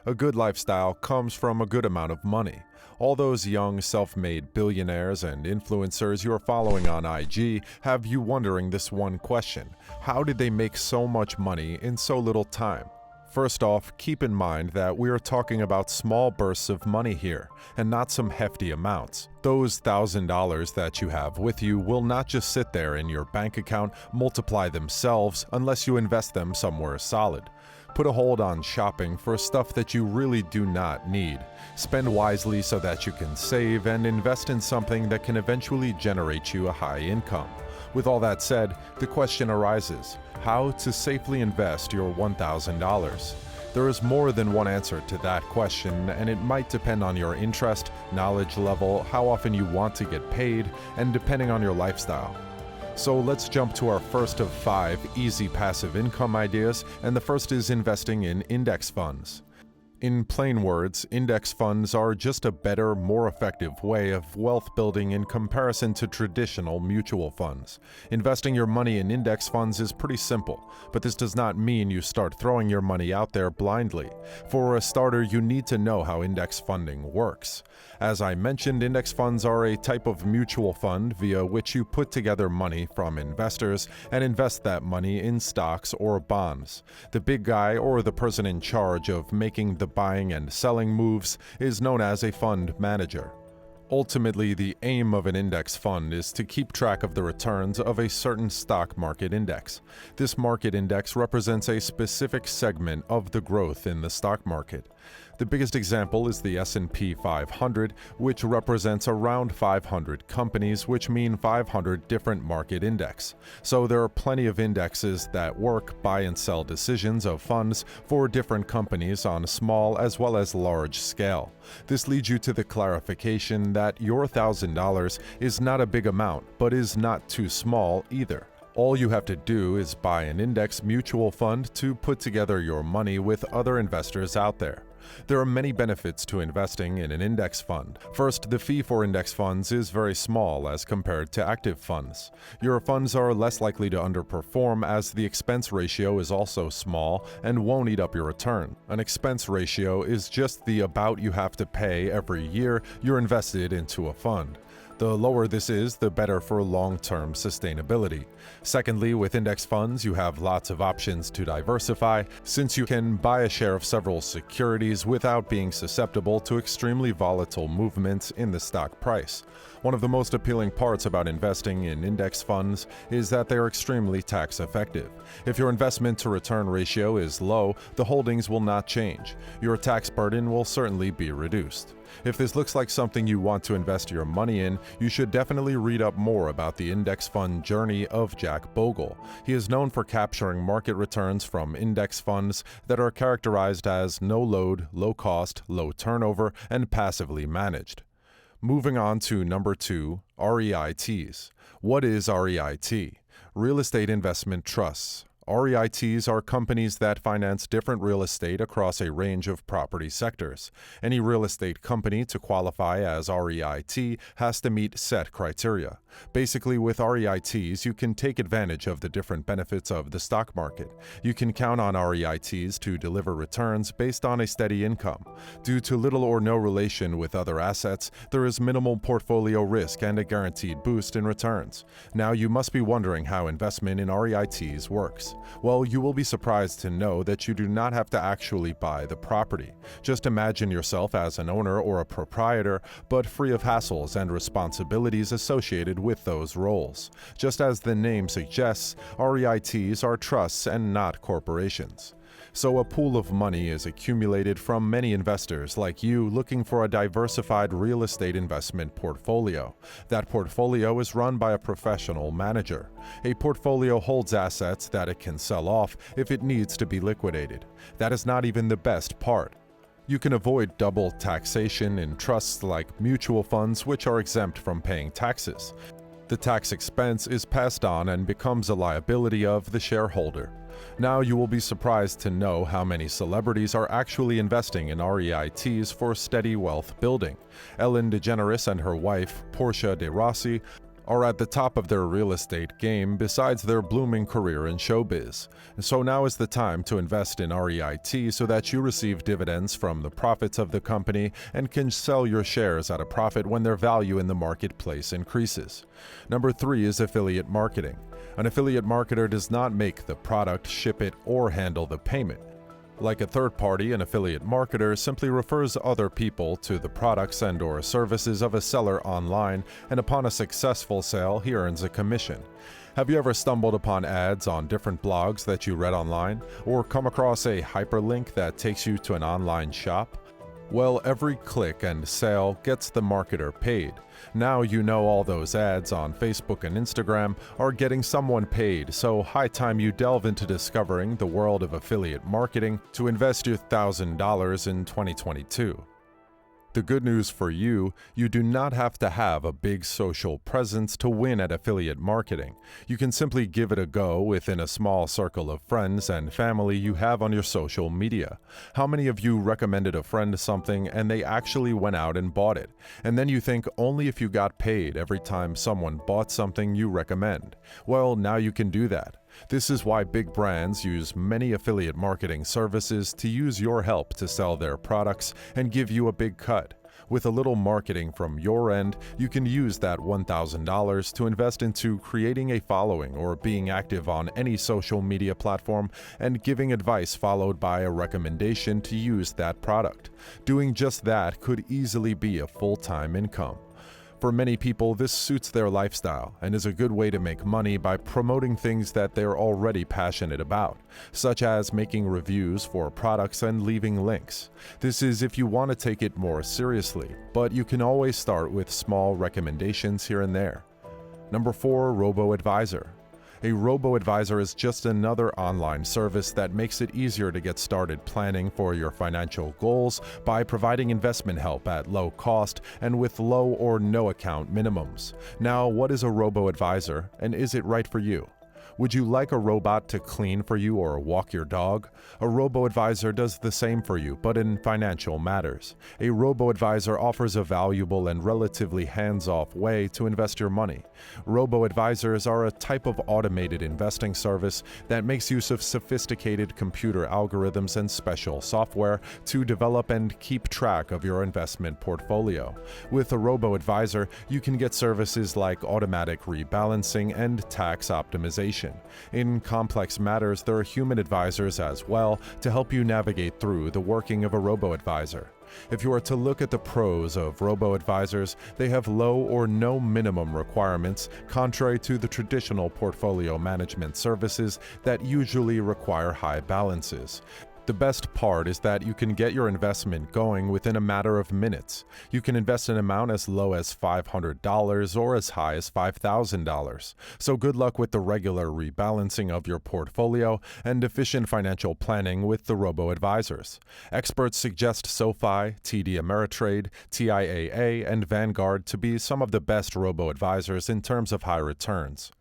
A good lifestyle comes from a good amount of money. All those young, self-made billionaires and influencers you're following on IG have you wondering this one question: how did they make so much money in so little time? First off, keep in mind that we are talking about small bursts of money here, and not some hefty amounts. Those $1,000 that you have with you will not just sit there in your bank account, multiply themselves, unless you invest them somewhere solid. Put a hold on shopping for stuff that you really do not need. Spend wisely so that you can save, and invest in something that can eventually generate you a high income. With all that said, the question arises: how to safely invest your $1,000? There is more than one answer to that question, and it might depend on your interest, knowledge level, how often you want to get paid, and depending on your lifestyle. So let's jump to our first of 5 easy passive income ideas, and the first is investing in index funds. In plain words, index funds are just a better, more effective way of wealth building in comparison to traditional mutual funds. Investing your money in index funds is pretty simple, but this does not mean you start throwing your money out there blindly. For a starter, you need to know how index funding works. As I mentioned, index funds are a type of mutual fund via which you put together money from investors and invest that money in stocks or bonds. The big guy, or the person in charge of making the buying and selling moves, is known as a fund manager. Ultimately, the aim of an index fund is to keep track of the returns of a certain stock market index. This market index represents a specific segment of the growth in the stock market. The biggest example is the S&P 500, which represents around 500 companies, which mean 500 different market index. So there are plenty of indexes that work buy and sell decisions of funds for different companies on a small as well as large scale. This leads you to the clarification that your $1,000 is not a big amount, but is not too small either. All you have to do is buy an index mutual fund to put together your money with other investors out there. There are many benefits to investing in an index fund. First, the fee for index funds is very small as compared to active funds. Your funds are less likely to underperform as the expense ratio is also small and won't eat up your return. An expense ratio is just the amount you have to pay every year you're invested into a fund. The lower this is, the better for long-term sustainability. Secondly, with index funds, you have lots of options to diversify, since you can buy a share of several securities without being susceptible to extremely volatile movements in the stock price. One of the most appealing parts about investing in index funds is that they are extremely tax effective. If your investment to return ratio is low, the holdings will not change. Your tax burden will certainly be reduced. If this looks like something you want to invest your money in, you should definitely read up more about the index fund journey of Jack Bogle. He is known for capturing market returns from index funds that are characterized as no load, low cost, low turnover, and passively managed. Moving on to number 2, REITs. What is REIT? Real Estate Investment Trusts. REITs are companies that finance different real estate across a range of property sectors. Any real estate company to qualify as REIT has to meet set criteria. Basically, with REITs, you can take advantage of the different benefits of the stock market. You can count on REITs to deliver returns based on a steady income. Due to little or no relation with other assets, there is minimal portfolio risk and a guaranteed boost in returns. Now, you must be wondering how investment in REITs works. Well, you will be surprised to know that you do not have to actually buy the property. Just imagine yourself as an owner or a proprietor, but free of hassles and responsibilities associated with those roles. Just as the name suggests, REITs are trusts and not corporations. So a pool of money is accumulated from many investors like you looking for a diversified real estate investment portfolio. That portfolio is run by a professional manager. A portfolio holds assets that it can sell off if it needs to be liquidated. That is not even the best part. You can avoid double taxation in trusts like mutual funds, which are exempt from paying taxes. The tax expense is passed on and becomes a liability of the shareholder. Now you will be surprised to know how many celebrities are actually investing in REITs for steady wealth building. Ellen DeGeneres and her wife, Portia de Rossi, are at the top of their real estate game besides their blooming career in showbiz. So now is the time to invest in REIT so that you receive dividends from the profits of the company and can sell your shares at a profit when their value in the marketplace increases. Number 3 is affiliate marketing. An affiliate marketer does not make the product, ship it, or handle the payment. Like a third party, an affiliate marketer simply refers other people to the products and/or services of a seller online, and upon a successful sale, he earns a commission. Have you ever stumbled upon ads on different blogs that you read online, or come across a hyperlink that takes you to an online shop? Well, every click and sale gets the marketer paid. Now you know all those ads on Facebook and Instagram are getting someone paid, so high time you delve into discovering the world of affiliate marketing to invest your $1,000 in 2022. The good news for you, you do not have to have a big social presence to win at affiliate marketing. You can simply give it a go within a small circle of friends and family you have on your social media. How many of you recommended a friend something and they actually went out and bought it? And then you think only if you got paid every time someone bought something you recommend. Well, now you can do that. This is why big brands use many affiliate marketing services to use your help to sell their products and give you a big cut. With a little marketing from your end, you can use that $1,000 to invest into creating a following or being active on any social media platform and giving advice followed by a recommendation to use that product. Doing just that could easily be a full-time income. For many people, this suits their lifestyle and is a good way to make money by promoting things that they're already passionate about, such as making reviews for products and leaving links. This is if you want to take it more seriously, but you can always start with small recommendations here and there. Number 4, Robo-Advisor. A robo-advisor is just another online service that makes it easier to get started planning for your financial goals by providing investment help at low cost and with low or no account minimums. Now, what is a robo-advisor, and is it right for you? Would you like a robot to clean for you or walk your dog? A robo-advisor does the same for you, but in financial matters. A robo-advisor offers a valuable and relatively hands-off way to invest your money. Robo-advisors are a type of automated investing service that makes use of sophisticated computer algorithms and special software to develop and keep track of your investment portfolio. With a robo-advisor, you can get services like automatic rebalancing and tax optimization. In complex matters, there are human advisors as well to help you navigate through the working of a robo-advisor. If you are to look at the pros of robo-advisors, they have low or no minimum requirements, contrary to the traditional portfolio management services that usually require high balances. The best part is that you can get your investment going within a matter of minutes. You can invest an amount as low as $500 or as high as $5,000. So good luck with the regular rebalancing of your portfolio and efficient financial planning with the robo-advisors. Experts suggest SoFi, TD Ameritrade, TIAA, and Vanguard to be some of the best robo-advisors in terms of high returns.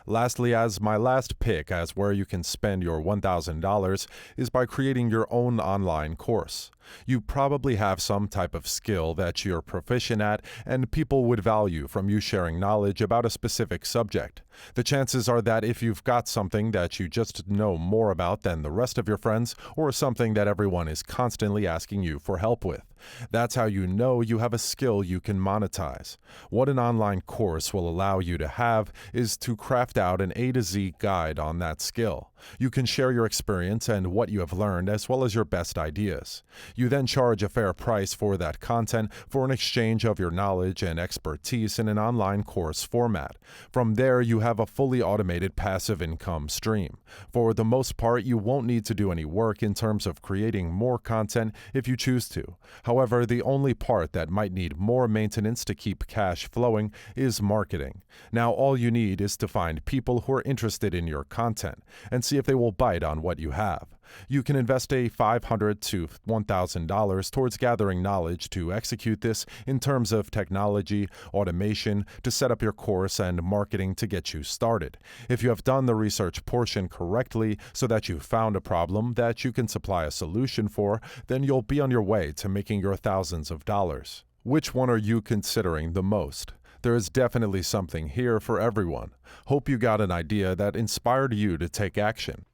Lastly, as my last pick as where you can spend your $1,000 is by creating your own online course. You probably have some type of skill that you're proficient at, and people would value from you sharing knowledge about a specific subject. The chances are that if you've got something that you just know more about than the rest of your friends, or something that everyone is constantly asking you for help with, that's how you know you have a skill you can monetize. What an online course will allow you to have is to craft out an A to Z guide on that skill. You can share your experience and what you have learned as well as your best ideas. You then charge a fair price for that content for an exchange of your knowledge and expertise in an online course format. From there, you have a fully automated passive income stream. For the most part, you won't need to do any work in terms of creating more content if you choose to. However, the only part that might need more maintenance to keep cash flowing is marketing. Now, all you need is to find people who are interested in your content and see if they will bite on what you have. You can invest a $500 to $1,000 towards gathering knowledge to execute this in terms of technology, automation, to set up your course, and marketing to get you started. If you have done the research portion correctly so that you found a problem that you can supply a solution for, then you'll be on your way to making your thousands of dollars. Which one are you considering the most? There is definitely something here for everyone. Hope you got an idea that inspired you to take action.